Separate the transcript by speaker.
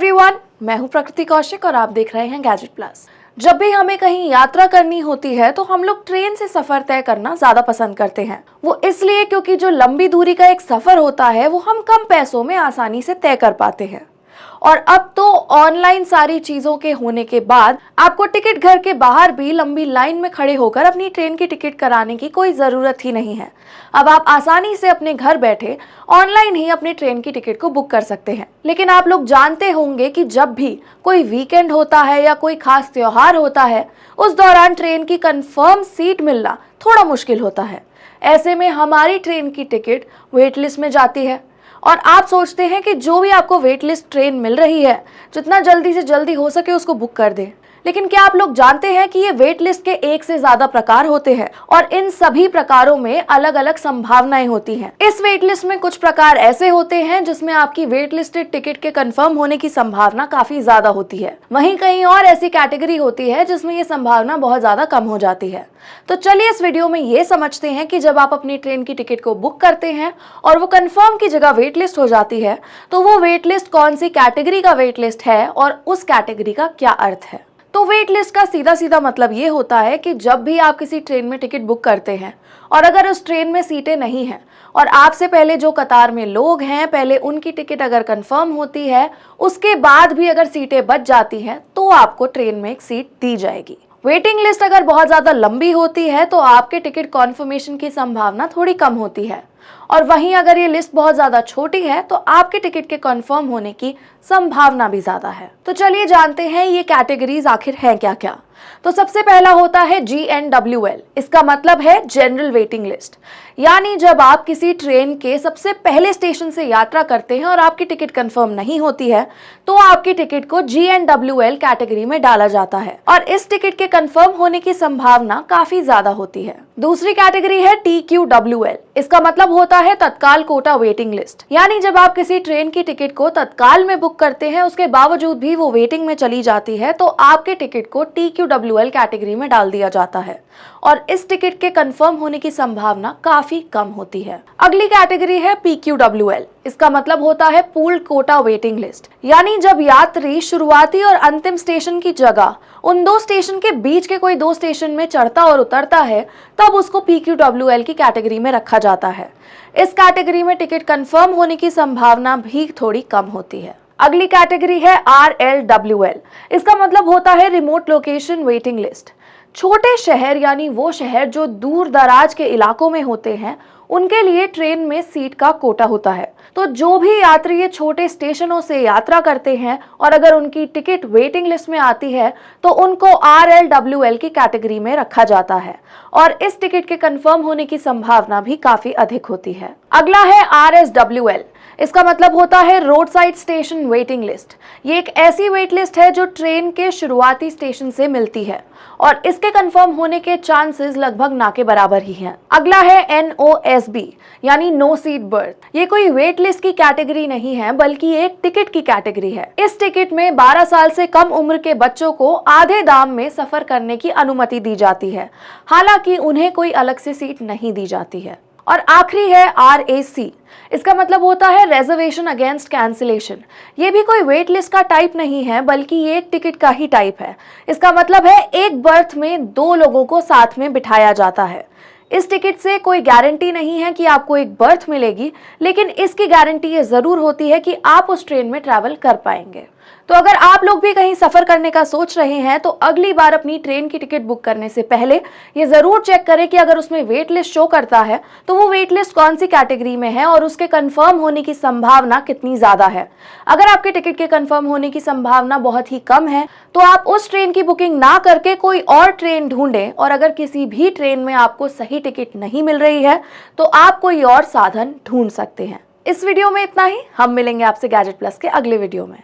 Speaker 1: Everyone, मैं हूं प्रकृति कौशिक और आप देख रहे हैं गैजेट प्लस। जब भी हमें कहीं यात्रा करनी होती है तो हम लोग ट्रेन से सफर तय करना ज्यादा पसंद करते हैं। वो इसलिए क्योंकि जो लंबी दूरी का एक सफर होता है वो हम कम पैसों में आसानी से तय कर पाते हैं। और अब तो ऑनलाइन सारी चीजों के होने के बाद आपको टिकट घर के बाहर भी लंबी लाइन में खड़े होकर अपनी ट्रेन की टिकट कराने की कोई जरूरत ही नहीं है। अब आप आसानी से अपने घर बैठे ऑनलाइन ही अपनी ट्रेन की टिकट को बुक कर सकते हैं। लेकिन आप लोग जानते होंगे कि जब भी कोई वीकेंड होता है या कोई खास त्योहार होता है, उस दौरान ट्रेन की कंफर्म सीट मिलना थोड़ा मुश्किल होता है। ऐसे में हमारी ट्रेन की टिकट वेट लिस्ट में जाती है और आप सोचते हैं कि जो भी आपको वेट लिस्ट ट्रेन मिल रही है, जितना जल्दी से जल्दी हो सके उसको बुक कर दें। लेकिन क्या आप लोग जानते हैं कि ये वेट लिस्ट के एक से ज्यादा प्रकार होते हैं और इन सभी प्रकारों में अलग अलग संभावनाएं होती हैं। इस वेट लिस्ट में कुछ प्रकार ऐसे होते हैं जिसमें आपकी वेट लिस्टेड टिकट के कंफर्म होने की संभावना काफी ज्यादा होती है। वहीं कहीं और ऐसी कैटेगरी होती है जिसमें ये संभावना बहुत ज्यादा कम हो जाती है। तो चलिए इस वीडियो में ये समझते हैं कि जब आप अपनी ट्रेन की टिकट को बुक करते हैं और वो कंफर्म की जगह वेट लिस्ट हो जाती है तो वो वेट लिस्ट कौन सी कैटेगरी का वेट लिस्ट है और उस कैटेगरी का क्या अर्थ है। तो वेट लिस्ट का सीधा सीधा मतलब ये होता है कि जब भी आप किसी ट्रेन में टिकट बुक करते हैं और अगर उस ट्रेन में सीटें नहीं हैं और आपसे पहले जो कतार में लोग हैं, पहले उनकी टिकट अगर कंफर्म होती है, उसके बाद भी अगर सीटें बच जाती हैं तो आपको ट्रेन में एक सीट दी जाएगी। वेटिंग लिस्ट अगर बहुत ज़्यादा लंबी होती है तो आपके टिकट कॉन्फर्मेशन की संभावना थोड़ी कम होती है और वहीं अगर ये लिस्ट बहुत ज़्यादा छोटी है तो आपके टिकट के कंफर्म होने की संभावना भी ज़्यादा है। तो चलिए जानते हैं ये कैटेगरीज आखिर हैं क्या क्या। तो सबसे पहला होता है GNWL। इसका मतलब है जनरल वेटिंग लिस्ट। यानी जब आप किसी ट्रेन के सबसे पहले स्टेशन से यात्रा करते हैं और आपकी टिकट कंफर्म नहीं होती है तो आपकी टिकट को GNWL कैटेगरी में डाला जाता है और इस टिकट के कंफर्म होने की संभावना काफी ज्यादा होती है। दूसरी कैटेगरी है TQWL। इसका मतलब होता है तत्काल कोटा वेटिंग लिस्ट। यानी जब आप किसी ट्रेन की टिकट को तत्काल में बुक करते हैं, उसके बावजूद भी वो वेटिंग में चली जाती है तो आपके टिकट को TQWL कैटेगरी में डाल दिया जाता है और इस टिकट के कंफर्म होने की संभावना काफी कम होती है। अगली कैटेगरी है PQWL। इसका मतलब होता है पूल्ड कोटा वेटिंग लिस्ट। यानी जब यात्री शुरुआती और अंतिम स्टेशन की जगह उन दो स्टेशन के बीच के कोई दो स्टेशन में चढ़ता और उतरता है तब उसको PQWL की कैटेगरी में रखा जाता है। इस कैटेगरी में टिकट कंफर्म होने की संभावना भी थोड़ी कम होती है। अगली कैटेगरी है RLWL। इसका मतलब होता है रिमोट लोकेशन वेटिंग लिस्ट। छोटे शहर यानी वो शहर जो दूर दराज के इलाकों में होते हैं उनके लिए ट्रेन में सीट का कोटा होता है। तो जो भी यात्री ये छोटे स्टेशनों से यात्रा करते हैं और अगर उनकी टिकट वेटिंग लिस्ट में आती है तो उनको RLWL की कैटेगरी में रखा जाता है और इस टिकट के कंफर्म होने की संभावना भी काफी अधिक होती है। अगला है RSWL। इसका मतलब होता है road side station waiting list. ये एक ऐसी वेट लिस्ट है जो ट्रेन के शुरुआती स्टेशन से मिलती है और इसके कंफर्म होने के चांसेस लगभग ना के बराबर ही हैं। अगला है NOSB यानी नो सीट बर्थ। ये कोई वेट लिस्ट की कैटेगरी नहीं है बल्कि एक टिकट की कैटेगरी है। इस टिकट में 12 साल से कम उम्र के बच्चों को आधे दाम में सफर करने की अनुमति दी जाती है, हालांकि उन्हें कोई अलग से सीट नहीं दी जाती है। और आखिरी है RAC। इसका मतलब होता है रिजर्वेशन अगेंस्ट कैंसिलेशन। ये भी कोई वेट लिस्ट का टाइप नहीं है बल्कि ये एक टिकट का ही टाइप है। इसका मतलब है एक बर्थ में 2 लोगों को साथ में बिठाया जाता है। इस टिकट से कोई गारंटी नहीं है कि आपको एक बर्थ मिलेगी, लेकिन इसकी गारंटी ये जरूर होती है कि आप उस ट्रेन में ट्रैवल कर पाएंगे। तो अगर आप लोग भी कहीं सफर करने का सोच रहे हैं तो अगली बार अपनी ट्रेन की टिकट बुक करने से पहले ये जरूर चेक करें कि अगर उसमें वेट लिस्ट शो करता है तो वो वेट लिस्ट कौन सी कैटेगरी में है और उसके कंफर्म होने की संभावना कितनी ज्यादा है। अगर आपके टिकट के कंफर्म होने की संभावना बहुत ही कम है तो आप उस ट्रेन की बुकिंग ना करके कोई और ट्रेन ढूंढें और अगर किसी भी ट्रेन में आपको सही टिकट नहीं मिल रही है तो आप कोई और साधन ढूंढ सकते हैं। इस वीडियो में इतना ही। हम मिलेंगे आपसे गैजेट प्लस के अगले वीडियो में।